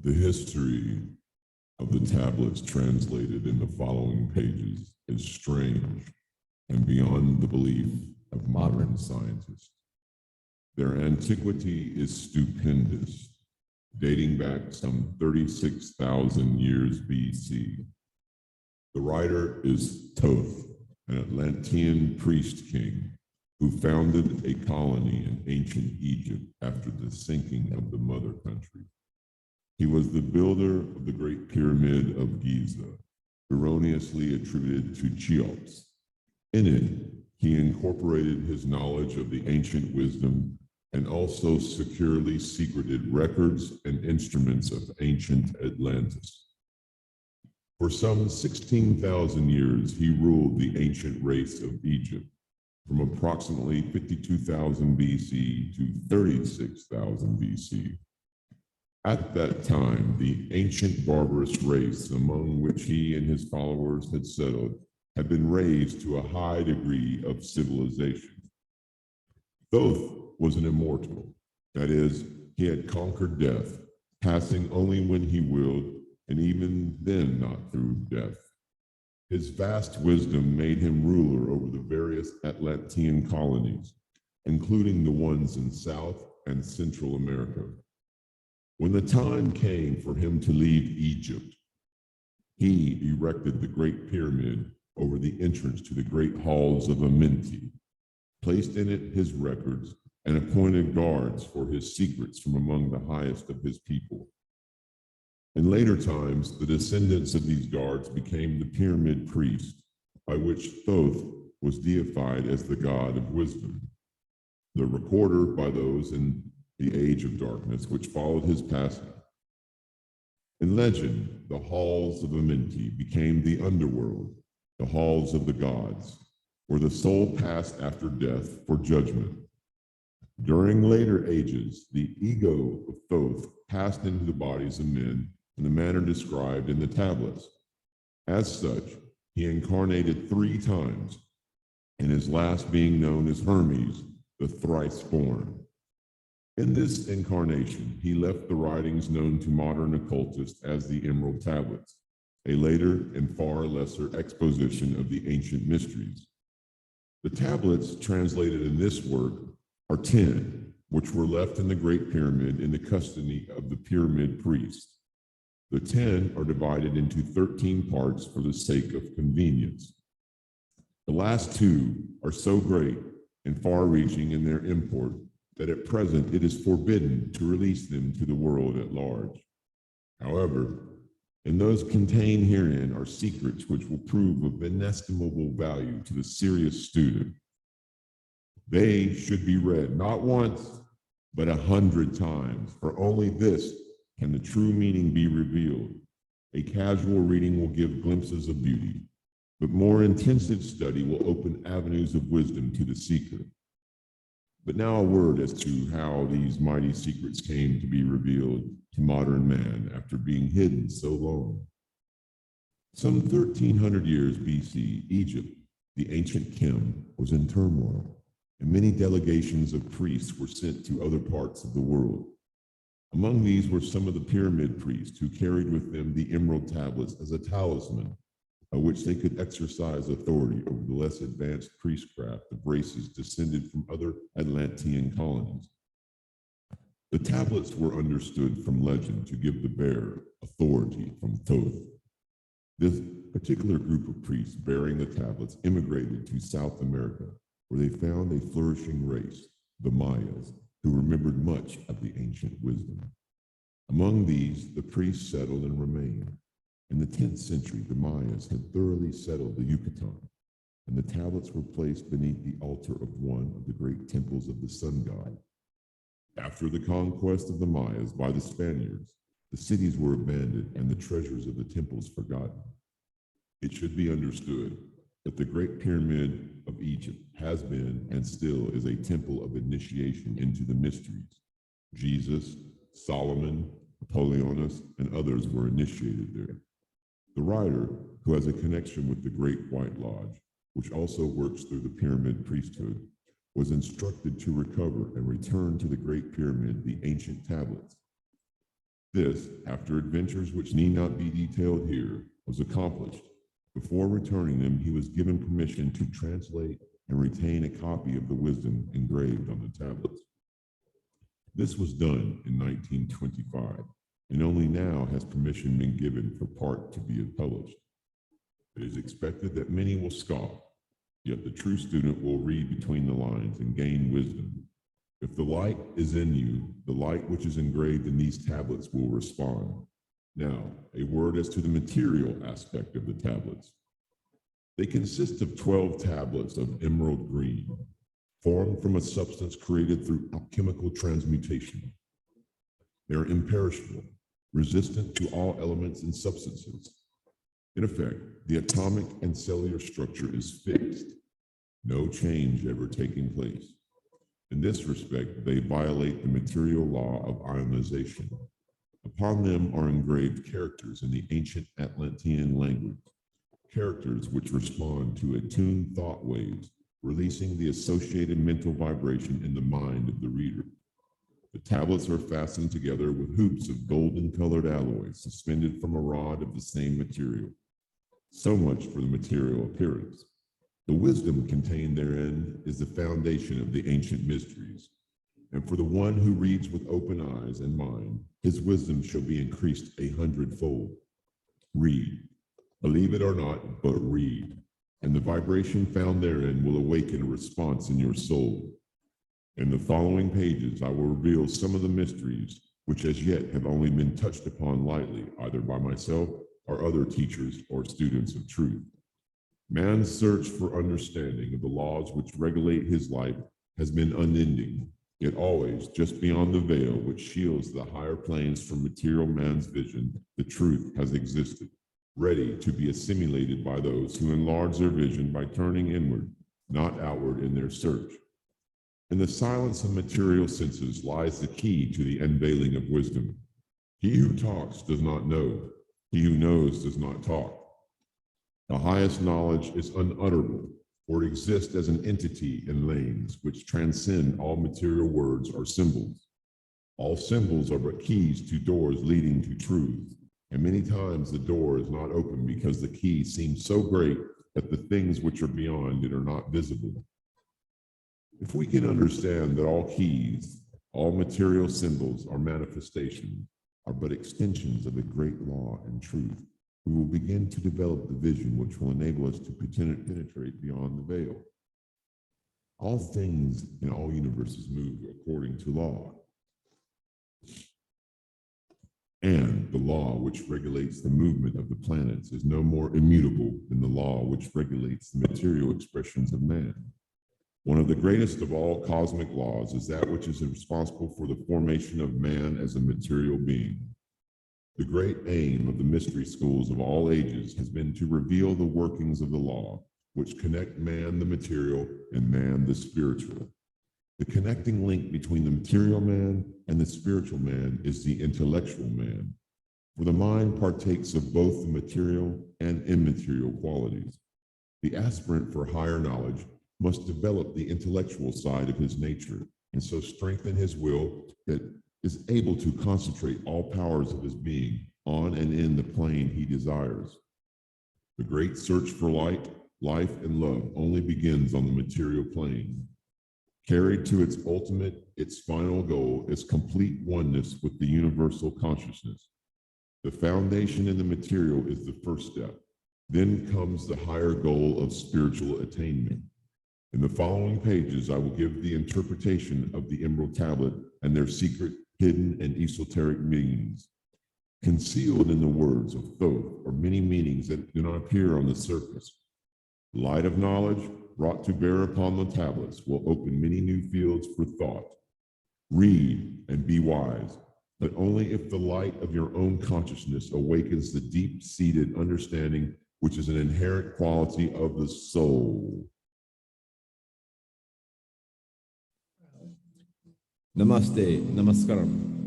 The history of the tablets translated in the following pages is strange and beyond the belief of modern scientists. Their antiquity is stupendous, dating back some 36,000 years BC. The writer is Thoth, an Atlantean Priest-King who founded a colony in ancient Egypt after the sinking of the mother country. He was the builder of the Great Pyramid of Giza, erroneously attributed to Cheops. In it, he incorporated his knowledge of the ancient wisdom and also securely secreted records and instruments of ancient Atlantis. For some 16,000 years, he ruled the ancient race of Egypt from approximately 52,000 BC to 36,000 BC. At that time, the ancient barbarous race among which he and his followers had settled had been raised to a high degree of civilization. Thoth was an immortal, that is, he had conquered death, passing only when he willed, and even then not through death. His vast wisdom made him ruler over the various Atlantean colonies, including the ones in South and Central America. When the time came for him to leave Egypt, he erected the Great Pyramid over the entrance to the Great Halls of Amenti, placed in it his records, and appointed guards for his secrets from among the highest of his people. In later times, the descendants of these guards became the pyramid priests, by which Thoth was deified as the god of wisdom. The recorder by those in the age of darkness, which followed his passing. In legend, the halls of Amenti became the underworld, the halls of the gods, where the soul passed after death for judgment. During later ages, the ego of Thoth passed into the bodies of men in the manner described in the tablets. As such, he incarnated 3 times, and his last being known as Hermes, the thrice-born. In this incarnation, he left the writings known to modern occultists as the Emerald Tablets, a later and far lesser exposition of the ancient mysteries. The tablets translated in this work are 10, which were left in the Great Pyramid in the custody of the pyramid priests. The 10 are divided into 13 parts for the sake of convenience. The last 2 are so great and far-reaching in their import that at present it is forbidden to release them to the world at large. However, in those contained herein are secrets which will prove of inestimable value to the serious student. They should be read not once, but 100 times, for only this can the true meaning be revealed. A casual reading will give glimpses of beauty, but more intensive study will open avenues of wisdom to the seeker. But now a word as to how these mighty secrets came to be revealed to modern man after being hidden so long. Some 1,300 years BC, Egypt, the ancient Khem, was in turmoil, and many delegations of priests were sent to other parts of the world. Among these were some of the pyramid priests who carried with them the emerald tablets as a talisman, by which they could exercise authority over the less advanced priestcraft of races descended from other Atlantean colonies. The tablets were understood from legend to give the bearer authority from Thoth. This particular group of priests bearing the tablets immigrated to South America, where they found a flourishing race, the Mayas, who remembered much of the ancient wisdom. Among these, the priests settled and remained. In the 10th century, the Mayas had thoroughly settled the Yucatan, and the tablets were placed beneath the altar of one of the great temples of the sun god. After the conquest of the Mayas by the Spaniards, the cities were abandoned and the treasures of the temples forgotten. It should be understood that the Great Pyramid of Egypt has been and still is a temple of initiation into the mysteries. Jesus, Solomon, Apollonius, and others were initiated there. The writer, who has a connection with the Great White Lodge, which also works through the pyramid priesthood, was instructed to recover and return to the Great Pyramid the ancient tablets. This, after adventures which need not be detailed here, was accomplished. Before returning them, he was given permission to translate and retain a copy of the wisdom engraved on the tablets. This was done in 1925, and only now has permission been given for part to be published. It is expected that many will scoff, yet the true student will read between the lines and gain wisdom. If the light is in you, the light which is engraved in these tablets will respond. Now, a word as to the material aspect of the tablets. They consist of 12 tablets of emerald green, formed from a substance created through alchemical transmutation. They are imperishable, resistant to all elements and substances. In effect, the atomic and cellular structure is fixed, no change ever taking place. In this respect, they violate the material law of ionization. Upon them are engraved characters in the ancient Atlantean language, characters which respond to attuned thought waves, releasing the associated mental vibration in the mind of the reader. The tablets are fastened together with hoops of golden-colored alloy suspended from a rod of the same material. So much for the material appearance. The wisdom contained therein is the foundation of the ancient mysteries. And for the one who reads with open eyes and mind, his wisdom shall be increased 100-fold. Read. Believe it or not, but read. And the vibration found therein will awaken a response in your soul. In the following pages, I will reveal some of the mysteries which as yet have only been touched upon lightly, either by myself or other teachers or students of truth. Man's search for understanding of the laws which regulate his life has been unending, yet always just beyond the veil which shields the higher planes from material man's vision, the truth has existed, ready to be assimilated by those who enlarge their vision by turning inward, not outward in their search. In the silence of material senses lies the key to the unveiling of wisdom. He who talks does not know. He who knows does not talk. The highest knowledge is unutterable, for it exists as an entity in lanes which transcend all material words or symbols. All symbols are but keys to doors leading to truth, and many times the door is not open because the key seems so great that the things which are beyond it are not visible. If we can understand that all keys, all material symbols or manifestations are but extensions of the great law and truth, we will begin to develop the vision which will enable us to penetrate beyond the veil. All things in all universes move according to law. And the law which regulates the movement of the planets is no more immutable than the law which regulates the material expressions of man. One of the greatest of all cosmic laws is that which is responsible for the formation of man as a material being. The great aim of the mystery schools of all ages has been to reveal the workings of the law, which connect man the material and man the spiritual. The connecting link between the material man and the spiritual man is the intellectual man, for the mind partakes of both the material and immaterial qualities. The aspirant for higher knowledge must develop the intellectual side of his nature, and so strengthen his will that is able to concentrate all powers of his being on and in the plane he desires. The great search for light, life, and love only begins on the material plane. Carried to its ultimate, its final goal is complete oneness with the universal consciousness. The foundation in the material is the first step. Then comes the higher goal of spiritual attainment. In the following pages, I will give the interpretation of the Emerald Tablet and their secret, hidden, and esoteric meanings. Concealed in the words of Thoth are many meanings that do not appear on the surface. Light of knowledge brought to bear upon the tablets will open many new fields for thought. Read and be wise, but only if the light of your own consciousness awakens the deep-seated understanding which is an inherent quality of the soul. Namaste, Namaskaram.